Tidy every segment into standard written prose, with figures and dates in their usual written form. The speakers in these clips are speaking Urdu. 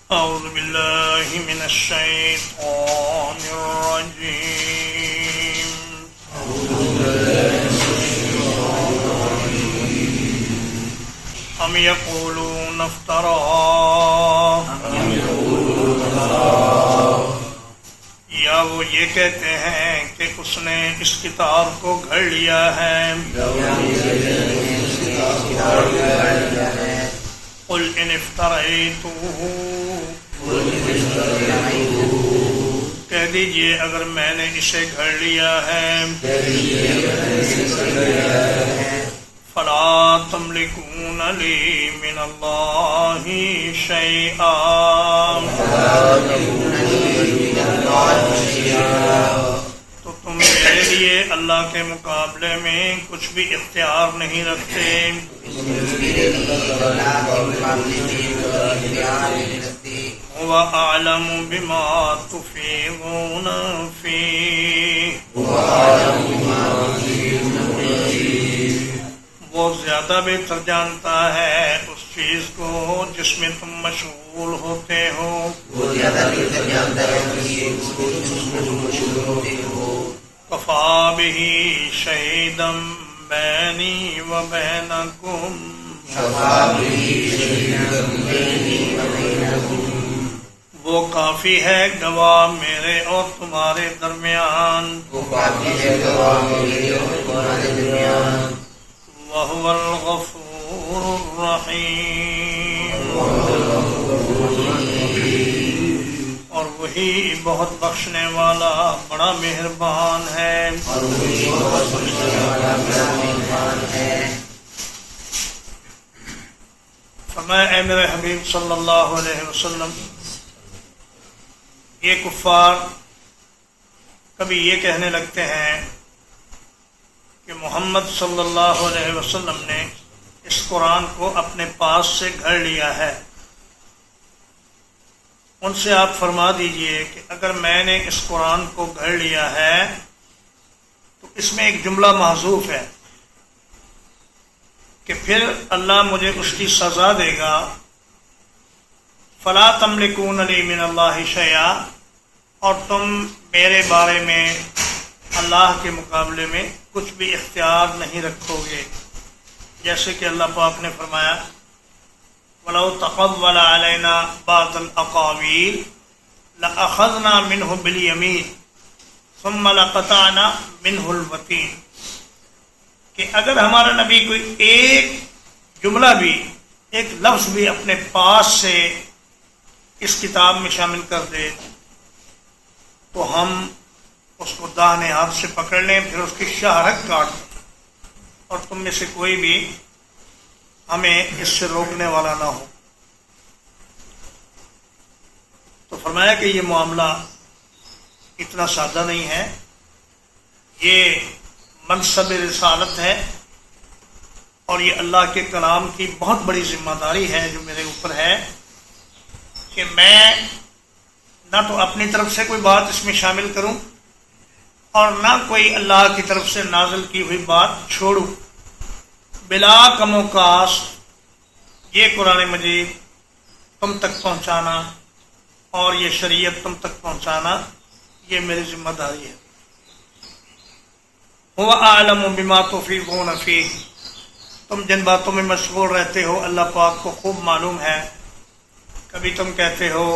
أعوذ بالله من الشيطان الرجيم أم يقولون افتراه یا وہ یہ کہتے ہیں کہ اس نے اس کتاب کو گھڑ لیا ہے. قل ان افتریتہ، کہہ دیجئے اگر میں نے اسے گھڑ لیا ہے. فلا تملکون لی من اللہ شیئا، تو تم میرے لیے اللہ کے مقابلے میں کچھ بھی اختیار نہیں رکھتے. هو أعلم بما تفيضون فيه، وہ زیادہ بہتر جانتا ہے اس چیز کو جس میں تم مشغول ہوتے ہو. کفا بہ شہیدا بینی و بینکم، وہ کافی ہے گواہ میرے اور تمہارے درمیان. وَهُوَ الْغَفُورُ الرَّحِيمُ، اور وہی بہت بخشنے والا بڑا مہربان ہے. فرمایا اے میرے حبیب صلی اللہ علیہ وسلم، یہ کفار کبھی یہ کہنے لگتے ہیں کہ محمد صلی اللہ علیہ وسلم نے اس قرآن کو اپنے پاس سے گھڑ لیا ہے. ان سے آپ فرما دیجئے کہ اگر میں نے اس قرآن کو گھڑ لیا ہے تو اس میں ایک جملہ محذوف ہے کہ پھر اللہ مجھے اس کی سزا دے گا. فلا تملکون لی من اللہ شیئا، اور تم میرے بارے میں اللہ کے مقابلے میں کچھ بھی اختیار نہیں رکھو گے. جیسے کہ اللہ پاک نے فرمایا وَلَوْ تَقَوَّلَ عَلَيْنَا بَعْضَ الْأَقَاوِيلِ لَأَخَذْنَا مِنْهُ بِالْيَمِينِ ثُمَّ لَقَطَعْنَا مِنْهُ الْوَتِينَ، کہ اگر ہمارا نبی کوئی ایک جملہ بھی، ایک لفظ بھی اپنے پاس سے اس کتاب میں شامل کر دے تو ہم اس کو داہنے ہاتھ سے پکڑ لیں، پھر اس کی شاہرگ کاٹ دیں، اور تم میں سے کوئی بھی ہمیں اس سے روکنے والا نہ ہو. تو فرمایا کہ یہ معاملہ اتنا سادہ نہیں ہے، یہ منصب رسالت ہے، اور یہ اللہ کے کلام کی بہت بڑی ذمہ داری ہے جو میرے اوپر ہے کہ میں نہ تو اپنی طرف سے کوئی بات اس میں شامل کروں اور نہ کوئی اللہ کی طرف سے نازل کی ہوئی بات چھوڑوں. بلا کم و کاست یہ قرآن مجید تم تک پہنچانا اور یہ شریعت تم تک پہنچانا یہ میری ذمہ داری ہے. هو اعلم بما تفیضون فیہ، تم جن باتوں میں مشغول رہتے ہو اللہ پاک کو خوب معلوم ہے. کبھی تم کہتے ہو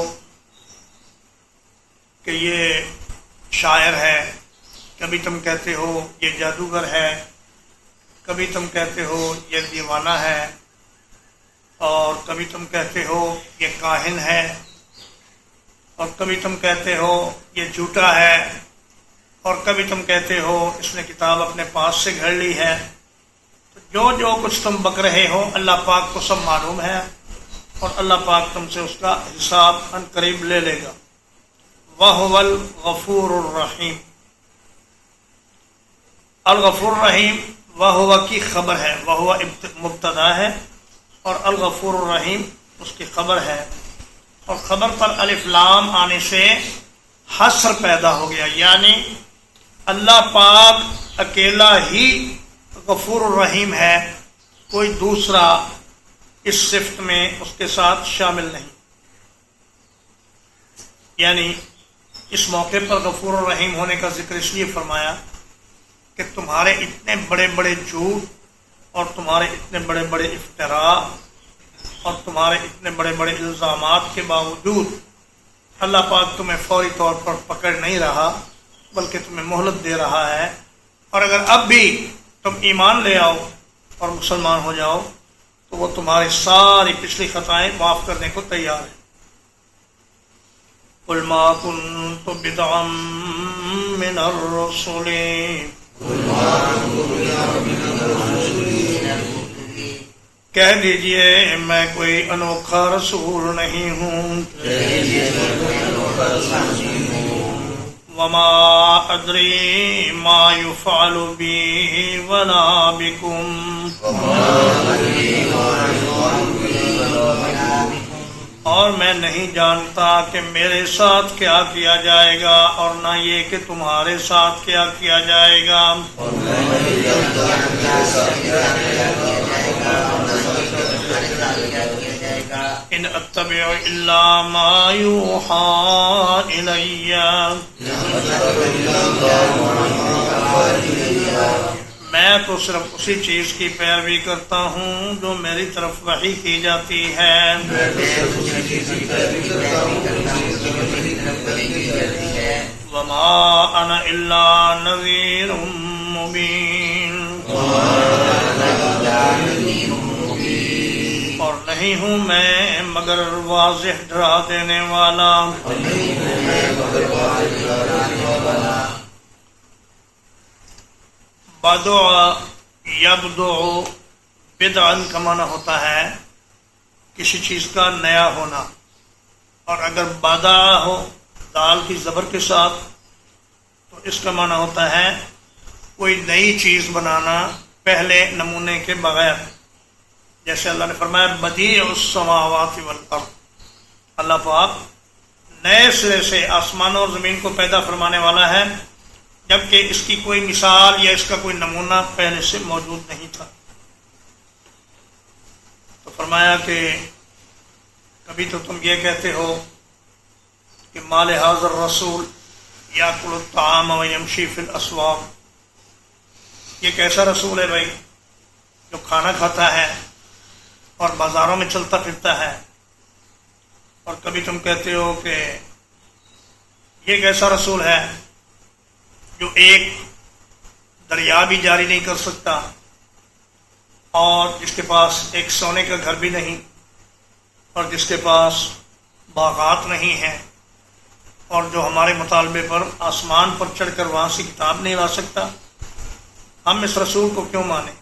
کہ یہ شاعر ہے، کبھی تم کہتے ہو یہ جادوگر ہے، کبھی تم کہتے ہو یہ دیوانہ ہے، اور کبھی تم کہتے ہو یہ کاہن ہے، اور کبھی تم کہتے ہو یہ جھوٹا ہے، اور کبھی تم کہتے ہو اس نے کتاب اپنے پاس سے گھڑ لی ہے. تو جو کچھ تم بک رہے ہو اللہ پاک کو سب معلوم ہے، اور اللہ پاک تم سے اس کا حساب ان قریب لے لے گا. وَهُوَ الْغَفُورُ الرَّحِيمُ، الغفور الرحیم وَهُوَ کی خبر ہے، وَهُوَ مبتدا ہے اور الغفور الرحیم اس کی خبر ہے، اور خبر پر الف لام آنے سے حصر پیدا ہو گیا، یعنی اللہ پاک اکیلا ہی غفور الرحیم ہے، کوئی دوسرا اس صفت میں اس کے ساتھ شامل نہیں. یعنی اس موقع پر غفور الرحیم ہونے کا ذکر اس لیے فرمایا کہ تمہارے اتنے بڑے بڑے جھوٹ اور تمہارے اتنے بڑے بڑے افتراء اور تمہارے اتنے بڑے بڑے الزامات کے باوجود اللہ پاک تمہیں فوری طور پر پکڑ نہیں رہا بلکہ تمہیں مہلت دے رہا ہے، اور اگر اب بھی تم ایمان لے آؤ اور مسلمان ہو جاؤ تو وہ تمہاری ساری پچھلی خطائیں معاف کرنے کو تیار ہے۔ قُلْ مَا كُنْتُ بِدْعًا مِّنَ الرُّسُلِ کہہ دیجئے میں کوئی انوکھا رسول نہیں ہوں، وما ادری ما يفعل بی ولا بکم، اور میں نہیں جانتا کہ میرے ساتھ کیا کیا جائے گا اور نہ یہ کہ تمہارے ساتھ کیا کیا جائے گا۔ ان اتبع الا ما یوحى الی، میں تو صرف اسی چیز کی پیروی کرتا ہوں جو میری طرف وحی کی جاتی ہے۔ وما انا الا نذیر مبین، اور نہیں ہوں میں مگر واضح ڈرا دینے والا۔ بدع یبدع، بدعا کا معنی ہوتا ہے کسی چیز کا نیا ہونا، اور اگر بدع ہو دال کی زبر کے ساتھ تو اس کا معنی ہوتا ہے کوئی نئی چیز بنانا پہلے نمونے کے بغیر، جیسے اللہ نے فرمایا بدیع السماوات والارض، اللہ پاک نئے سرے سے آسمانوں اور زمین کو پیدا فرمانے والا ہے جبکہ اس کی کوئی مثال یا اس کا کوئی نمونہ پہلے سے موجود نہیں تھا۔ تو فرمایا کہ کبھی تو تم یہ کہتے ہو کہ مال ھذا الرسول یاکل الطعام ویمشی فی الاسواق، یہ کیسا رسول ہے بھائی جو کھانا کھاتا ہے اور بازاروں میں چلتا پھرتا ہے، اور کبھی تم کہتے ہو کہ یہ کیسا رسول ہے جو ایک دریا بھی جاری نہیں کر سکتا اور جس کے پاس ایک سونے کا گھر بھی نہیں اور جس کے پاس باغات نہیں ہیں اور جو ہمارے مطالبے پر آسمان پر چڑھ کر وہاں سے کتاب نہیں لا سکتا، ہم اس رسول کو کیوں مانیں؟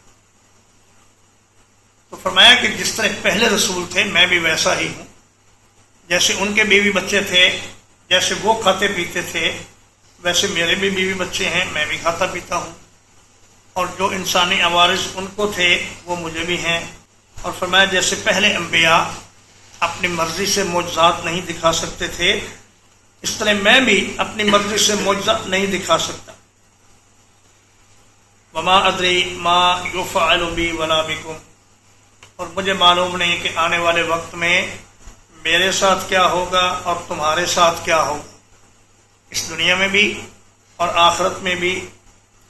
تو فرمایا کہ جس طرح پہلے رسول تھے میں بھی ویسا ہی ہوں، جیسے ان کے بیوی بچے تھے، جیسے وہ کھاتے پیتے تھے ویسے میرے بھی بیوی بچے ہیں، میں بھی کھاتا پیتا ہوں، اور جو انسانی عوارض ان کو تھے وہ مجھے بھی ہیں۔ اور فرمایا جیسے پہلے انبیاء اپنی مرضی سے معجزات نہیں دکھا سکتے تھے، اس طرح میں بھی اپنی مرضی سے معجزہ نہیں دکھا سکتا۔ وما ادری ما یفعل بی ولا بکم، اور مجھے معلوم نہیں کہ آنے والے وقت میں میرے ساتھ کیا ہوگا اور تمہارے ساتھ کیا ہوگا، اس دنیا میں بھی اور آخرت میں بھی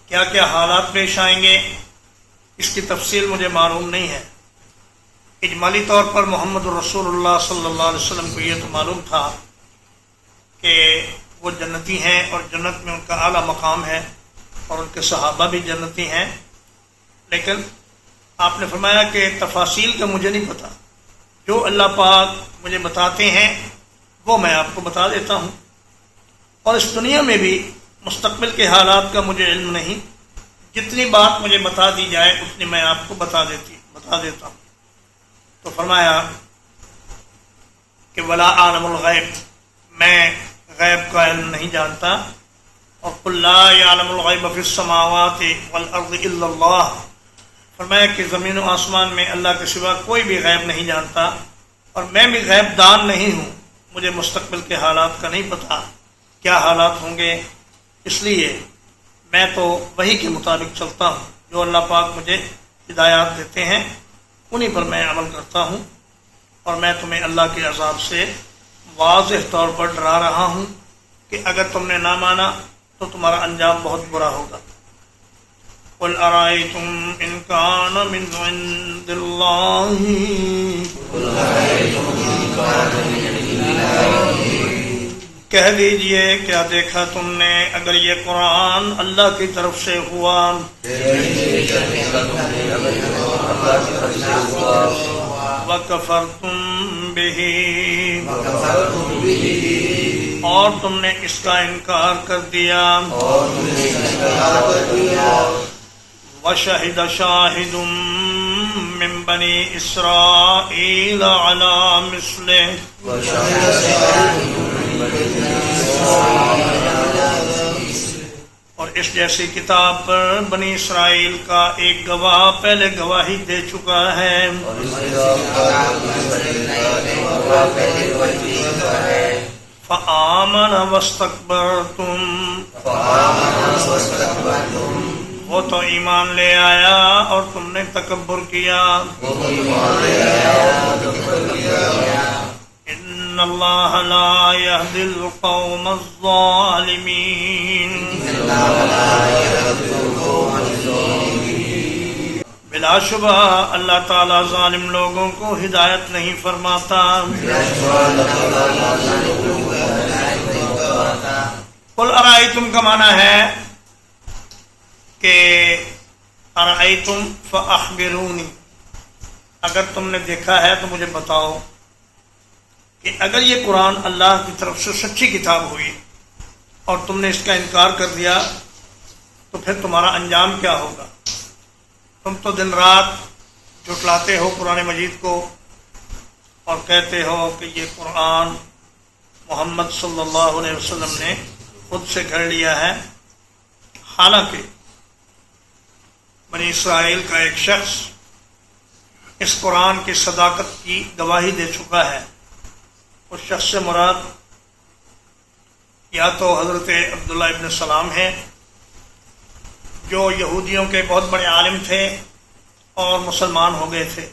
کیا کیا حالات پیش آئیں گے، اس کی تفصیل مجھے معلوم نہیں ہے۔ اجمالی طور پر محمد رسول اللہ صلی اللہ علیہ وسلم کو یہ تو معلوم تھا کہ وہ جنتی ہیں اور جنت میں ان کا اعلیٰ مقام ہے اور ان کے صحابہ بھی جنتی ہیں، لیکن آپ نے فرمایا کہ تفاصیل کا مجھے نہیں پتہ، جو اللہ پاک مجھے بتاتے ہیں وہ میں آپ کو بتا دیتا ہوں، اور اس دنیا میں بھی مستقبل کے حالات کا مجھے علم نہیں، جتنی بات مجھے بتا دی جائے اتنی میں آپ کو بتا دیتا ہوں۔ تو فرمایا کہ ولا عالم الغیب، میں غیب کا علم نہیں جانتا، اور قل لا یعلم الغیب فی السماوات والارض الا اللہ، فرمایا کہ زمین و آسمان میں اللہ کے سوا کوئی بھی غیب نہیں جانتا، اور میں بھی غیب دان نہیں ہوں، مجھے مستقبل کے حالات کا نہیں پتہ کیا حالات ہوں گے، اس لیے میں تو وحی کے مطابق چلتا ہوں، جو اللہ پاک مجھے ہدایات دیتے ہیں انہی پر میں عمل کرتا ہوں، اور میں تمہیں اللہ کے عذاب سے واضح طور پر ڈرا رہا ہوں کہ اگر تم نے نہ مانا تو تمہارا انجام بہت برا ہوگا۔ قل ارائیتم ان کان من عند اللہ کہہ دیجئے کیا دیکھا تم نے اگر یہ قرآن اللہ کی طرف سے ہوا وَكَفَرْتُمْ بِهِ اور تم نے اس کا انکار کر دیا وَشَهِدَ شَاهِدٌ مِّن بَنِي إِسْرَائِيلَ عَلَى مِثْلِهِ اور اس جیسی کتاب پر بنی اسرائیل کا ایک گواہ پہلے گواہی دے چکا ہے۔ فآمن واستکبرتم وہ تو ایمان لے آیا اور تم نے تکبر کیا۔ ان اللہ لا یہدی القوم الظالمین بلا شبہ اللہ تعالیٰ ظالم لوگوں کو ہدایت نہیں فرماتا۔ قل ارائیتم کا معنی ہے کہ ارائیتم فاخبرونی اگر تم نے دیکھا ہے تو مجھے بتاؤ کہ اگر یہ قرآن اللہ کی طرف سے سچی کتاب ہوئی اور تم نے اس کا انکار کر دیا تو پھر تمہارا انجام کیا ہوگا؟ تم تو دن رات جھٹلاتے ہو قرآن مجید کو اور کہتے ہو کہ یہ قرآن محمد صلی اللہ علیہ وسلم نے خود سے گھڑ لیا ہے، حالانکہ بنی اسرائیل کا ایک شخص اس قرآن کی صداقت کی گواہی دے چکا ہے۔ اس شخص سے مراد یا تو حضرت عبداللہ ابن سلام ہیں جو یہودیوں کے بہت بڑے عالم تھے اور مسلمان ہو گئے تھے،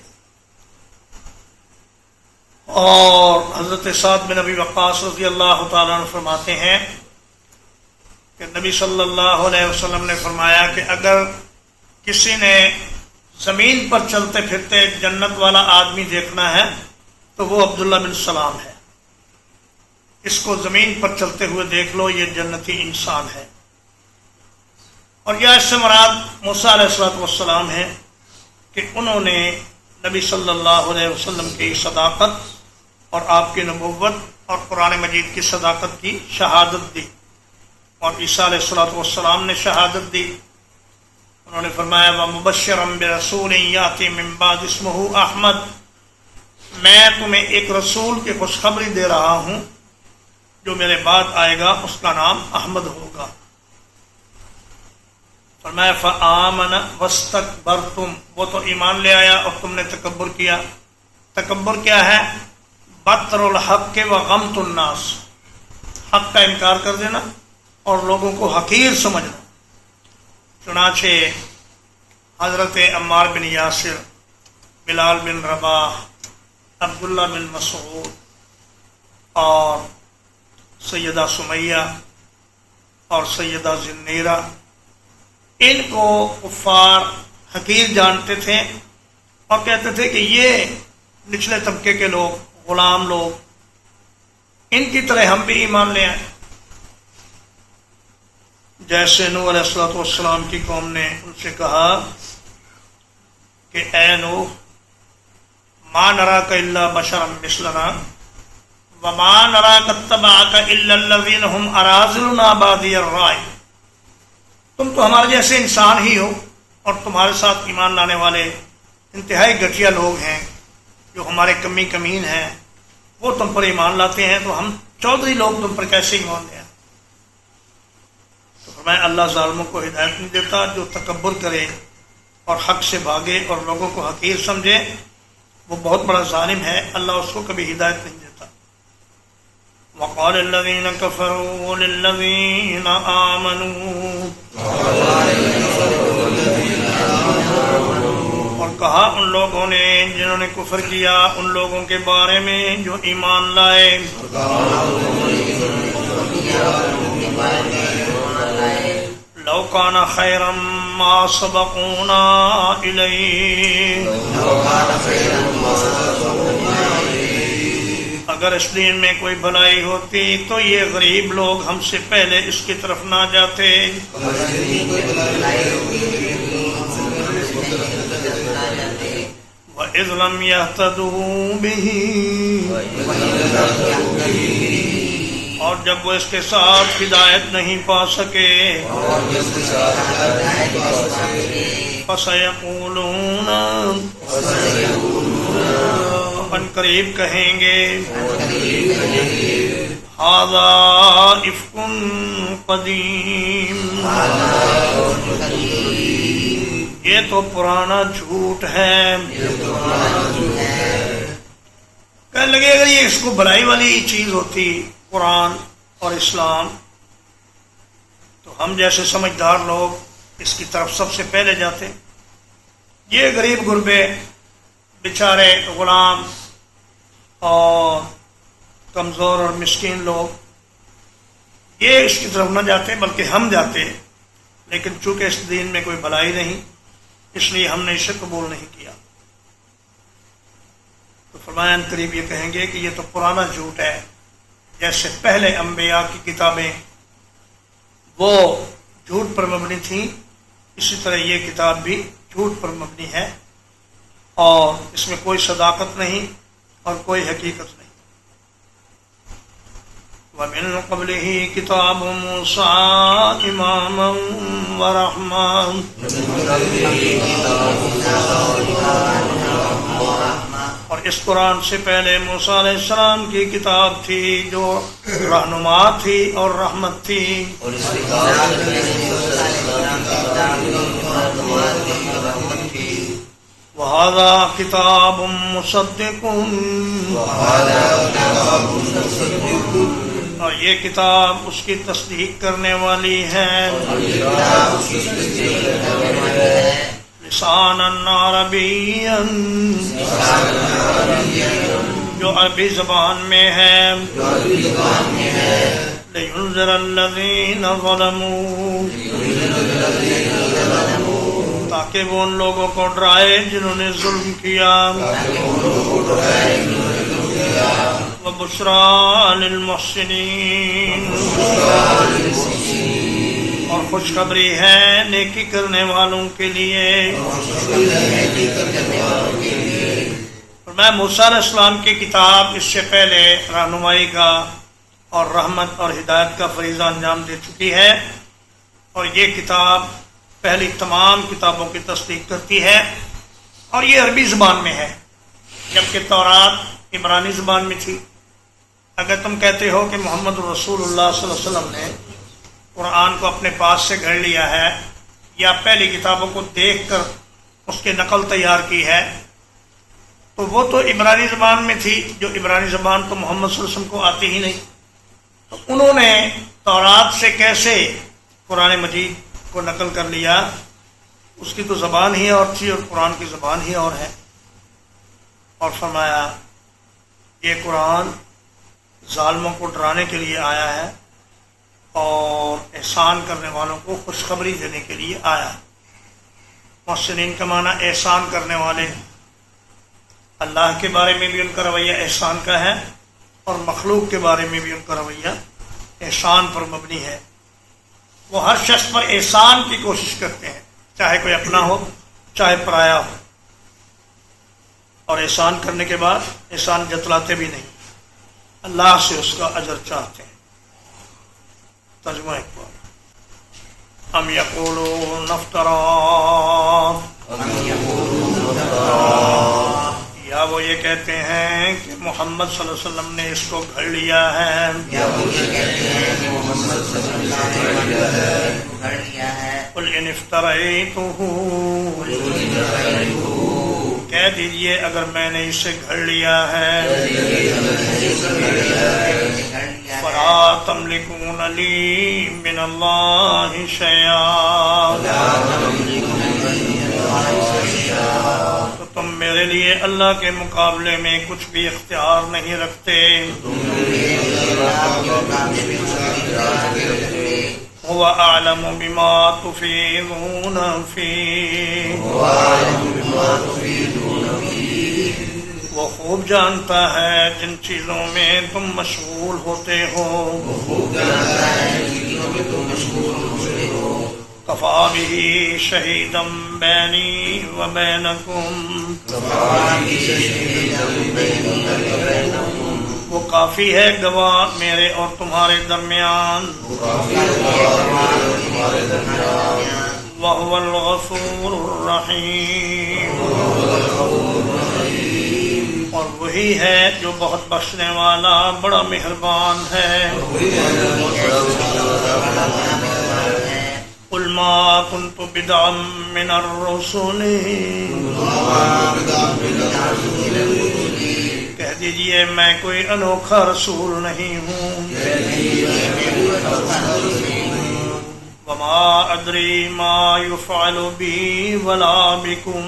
اور حضرت سعد بن ابی وقاص رضی اللہ تعالیٰ عنہ فرماتے ہیں کہ نبی صلی اللہ علیہ وسلم نے فرمایا کہ اگر کسی نے زمین پر چلتے پھرتے جنت والا آدمی دیکھنا ہے تو وہ عبداللہ بن سلام ہے، اس کو زمین پر چلتے ہوئے دیکھ لو، یہ جنتی انسان ہے۔ اور یہ اس سے مراد موسیٰ علیہ السلام ہیں کہ انہوں نے نبی صلی اللہ علیہ وسلم کی صداقت اور آپ کی نبوت اور قرآن مجید کی صداقت کی شہادت دی، اور عیسیٰ علیہ السلام نے شہادت دی۔ انہوں نے فرمایا وَمُبَشِّرًا بِرَسُولٍ يَأْتِي مِن بَعْدِهِ اسْمُهُ احمد، میں تمہیں ایک رسول کی خوشخبری دے رہا ہوں جو میرے بعد آئے گا، اس کا نام احمد ہوگا۔ فرمایا فآمن واستکبرتم وہ تو ایمان لے آیا اور تم نے تکبر کیا۔ تکبر کیا ہے؟ بطر الحق وغمط الناس، حق کا انکار کر دینا اور لوگوں کو حقیر سمجھنا۔ چنانچہ حضرت عمار بن یاسر، بلال بن رباح، عبداللہ بن مسعود اور سیدہ سمیہ اور سیدہ زنیرہ، ان کو کفار حقیر جانتے تھے اور کہتے تھے کہ یہ نچلے طبقے کے لوگ، غلام لوگ، ان کی طرح ہم بھی ایمان لے آئیں۔ جیسے نوح علیہ السلام کی قوم نے ان سے کہا کہ اے نوح ما نراک الا بشرا مثلنا وما نراک اتبعک الا الذین هم اراذلنا بادی الرائے، تم تو ہمارے جیسے انسان ہی ہو اور تمہارے ساتھ ایمان لانے والے انتہائی گھٹیا لوگ ہیں جو ہمارے کمی کمین ہیں، وہ تم پر ایمان لاتے ہیں، تو ہم چودھری لوگ تم پر کیسے ایمان لیں؟ تو فرمایا اللہ ظالموں کو ہدایت نہیں دیتا، جو تکبر کرے اور حق سے بھاگے اور لوگوں کو حقیر سمجھے وہ بہت بڑا ظالم ہے، اللہ اس کو کبھی ہدایت نہیں دیتا۔ وقال الذين كفروا للذين آمنوا اور کہا ان لوگوں نے جنہوں نے کفر کیا ان لوگوں کے بارے میں جو ایمان لائے، لو کان خیرا ما سبقونا الیہ، اگر اس دین میں کوئی بھلائی ہوتی تو یہ غریب لوگ ہم سے پہلے اس کی طرف نہ جاتے۔ وَإِذْ لَمْ يَهْتَدُوا بِهِ، اور جب وہ اس کے ساتھ ہدایت نہیں پا سکے، فَسَيَقُولُونَ، ان قریب کہیں گے، هَذَا إِفْكٌ قَدِيمٌ، یہ تو پرانا جھوٹ ہے۔ کہنے لگے اگر یہ اس کو بھلائی والی چیز ہوتی قرآن اور اسلام تو ہم جیسے سمجھدار لوگ اس کی طرف سب سے پہلے جاتے۔ یہ غریب غربے بیچارے غلام اور کمزور اور مسکین لوگ یہ اس کی طرف نہ جاتے بلکہ ہم جاتے، لیکن چونکہ اس دین میں کوئی بھلائی نہیں اس لیے ہم نے اسے قبول نہیں کیا۔ تو فرمایا ان قریب یہ کہیں گے کہ یہ تو پرانا جھوٹ ہے، جیسے پہلے انبیاء کی کتابیں وہ جھوٹ پر مبنی تھیں، اسی طرح یہ کتاب بھی جھوٹ پر مبنی ہے اور اس میں کوئی صداقت نہیں اور کوئی حقیقت نہیں۔ وَمِن قَبْلِهِ كِتَابُ مُوسَىٰ إِمَامًا وَرَحْمَةً، اور اس قرآن سے پہلے موسیٰ علیہ السلام کی کتاب تھی جو رہنما تھی اور رحمت تھی۔ وَهَذَا كِتَابٌ مُصَدِّقٌ، اور یہ کتاب اس کی تصدیق کرنے والی ہے۔ لسانًا عربیًّا، جو عربی زبان میں ہے۔ لِيُنذِرَ الَّذِينَ ظَلَمُوا، تاکہ وہ ان لوگوں کو ڈرائے جنہوں نے ظلم کیا۔ وَبُشْرَىٰ لِلْمُحْسِنِينَ، اور خوشخبری ہے نیکی کرنے والوں کے لیے۔ میں موسیٰ علیہ السلام کی کتاب اس سے پہلے رہنمائی کا اور رحمت اور ہدایت کا فریضہ انجام دے چکی ہے، اور یہ کتاب پہلی تمام کتابوں کی تصدیق کرتی ہے، اور یہ عربی زبان میں ہے جبکہ تورات عبرانی زبان میں تھی۔ اگر تم کہتے ہو کہ محمد رسول اللہ صلی اللہ علیہ وسلم نے قرآن کو اپنے پاس سے گھڑ لیا ہے یا پہلی کتابوں کو دیکھ کر اس کی نقل تیار کی ہے، تو وہ تو عبرانی زبان میں تھی، جو عبرانی زبان تو محمد صلی اللہ علیہ وسلم کو آتی ہی نہیں، تو انہوں نے تورات سے کیسے قرآن مجید کو نقل کر لیا؟ اس کی تو زبان ہی اور تھی اور قرآن کی زبان ہی اور ہے۔ اور فرمایا یہ قرآن ظالموں کو ڈرانے کے لیے آیا ہے اور احسان کرنے والوں کو خوشخبری دینے کے لیے آیا ہے۔ محسنین کا معنی احسان کرنے والے، اللہ کے بارے میں بھی ان کا رویہ احسان کا ہے اور مخلوق کے بارے میں بھی ان کا رویہ احسان پر مبنی ہے۔ وہ ہر شخص پر احسان کی کوشش کرتے ہیں، چاہے کوئی اپنا ہو چاہے پرایا ہو، اور احسان کرنے کے بعد احسان جتلاتے بھی نہیں، اللہ سے اس کا اجر چاہتے ہیں۔ ترجمہ ایک بار، ام یقولون افترا، یا وہ یہ کہتے ہیں کہ محمد صلی اللہ علیہ وسلم نے اس کو گھڑ لیا ہے۔ قل ان افتریتہ، کہہ دیجئے اگر میں نے اسے گھڑ لیا ہے، فلا تملکون لی من اللہ شیئا، میرے لیے اللہ کے مقابلے میں کچھ بھی اختیار نہیں رکھتے. هو اعلم بما تفیضون فیہ، وہ خوب جانتا ہے جن چیزوں میں تم مشغول ہوتے ہو. کفا بہ شہیدا بینی و بینکم، وہ کافی ہے گواہ میرے اور تمہارے درمیان. وَهُوَ الْغَفُورُ الرَّحِيمُ، اور وہی ہے جو بہت بخشنے والا بڑا مہربان ہے. قُلْ مَا كُنْتُ بِدْعًا مِّنَ الرُّسُلِ، کہہ دیجئے میں کوئی انوکھا رسول نہیں ہوں. وَمَا أَدْرِي مَا يُفْعَلُ بِي وَلَا بِكُمْ،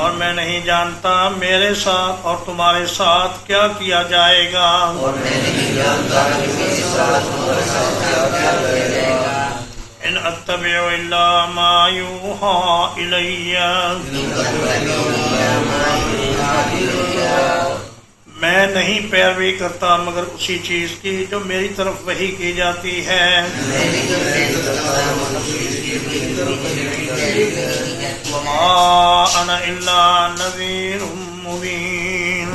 اور میں نہیں جانتا میرے ساتھ اور تمہارے ساتھ کیا کیا جائے گا. ان اتبع الا ما یوحى الی، میں نہیں پیروی کرتا مگر اسی چیز کی جو میری طرف وحی کی جاتی ہے. وما انا الا نذیر مبین،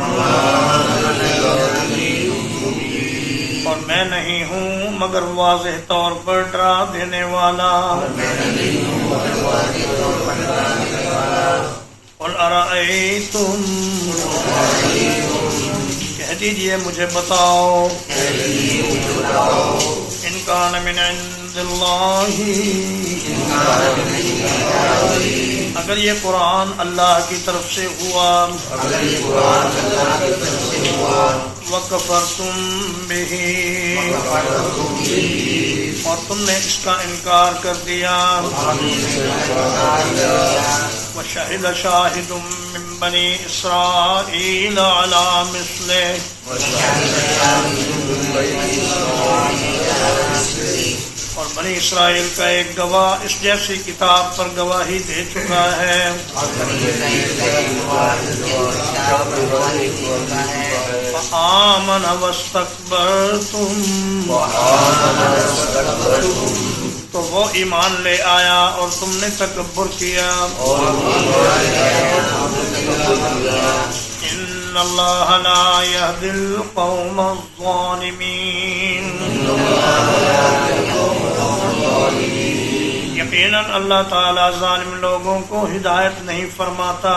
اور میں نہیں ہوں مگر واضح طور پر ڈرا دینے والا. قل ارأیتم، کہہ دیجئے مجھے بتاؤ، ان کان من عند اللہ، اگر یہ قرآن اللہ کی طرف سے ہوا، وَكَفَرْتُمْ بِهِ، اور تم نے اس کا انکار کر دیا. وَشَهِدَ شَاهِدٌ مِّن بَنِي إِسْرَائِيلَ عَلَى مِثْلِهِ، اور بنی اسرائیل کا ایک گواہ اس جیسی کتاب پر گواہی دے چکا ہے. فآمن واستکبرتم، تو وہ ایمان لے آیا اور تم نے تکبر کیا. ان اللہ لا یہدی القوم الظالمین، یقیناً اللہ تعالیٰ ظالم لوگوں کو ہدایت نہیں فرماتا.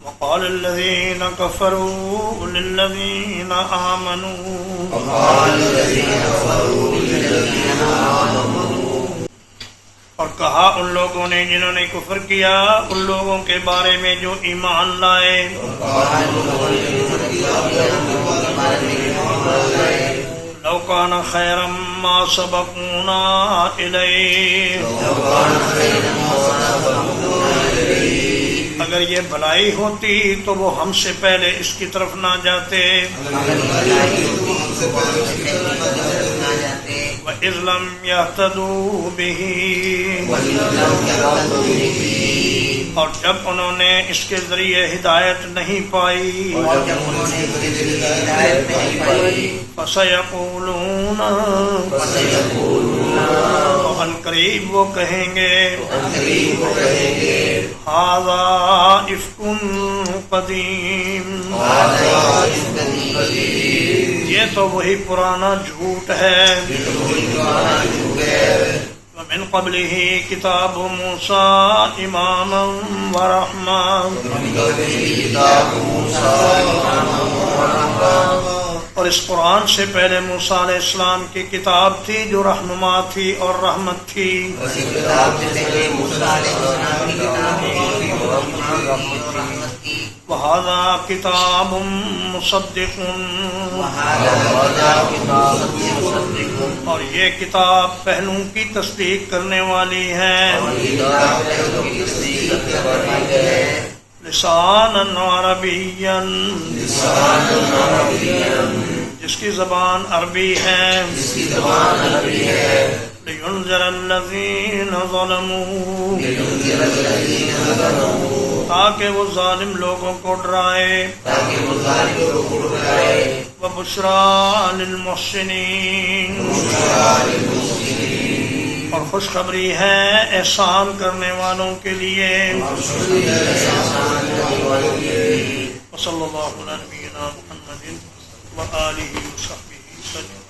وقال الذين كفروا للذين آمنوا، اور کہا ان لوگوں نے جنہوں نے کفر کیا ان لوگوں کے بارے میں جو ایمان لائے، لو کان خیرا ما سبقونا الیہ، اگر یہ بھلائی ہوتی تو وہ ہم سے پہلے اس کی طرف نہ جاتے. وَإِذْ لَمْ يَهْتَدُوا بِهِ، اور جب انہوں نے اس کے ذریعے ہدایت نہیں پائی. فَسَيَقُولُونَ، ان قریب وہ کہیں گے، هَذَا إِفْكٌ قَدِيمٌ، یہ تو وہی پرانا جھوٹ ہے. وَمِن قَبْلِهِ كِتَابُ مُوسَىٰ إِمَامًا وَرَحْمَةً، اور اس قرآن سے پہلے موسیٰ علیہ السلام کی کتاب تھی جو رہنما تھی اور رحمت تھی. وهذا كتاب مصدق اور یہ کتاب پہلوں کی تصدیق کرنے والی ہے لسانً عربیًا جس کی زبان عربی ہے لِيُنذِرَ الَّذِينَ ظَلَمُوا تاکہ وہ ظالم لوگوں کو ڈرائے وَبُشْرَىٰ لِلْمُحْسِنِينَ اور خوشخبری ہے احسان کرنے والوں کے لیے وصلی اللہ علی نبینا محمد وآلہ وصحبہ وسلم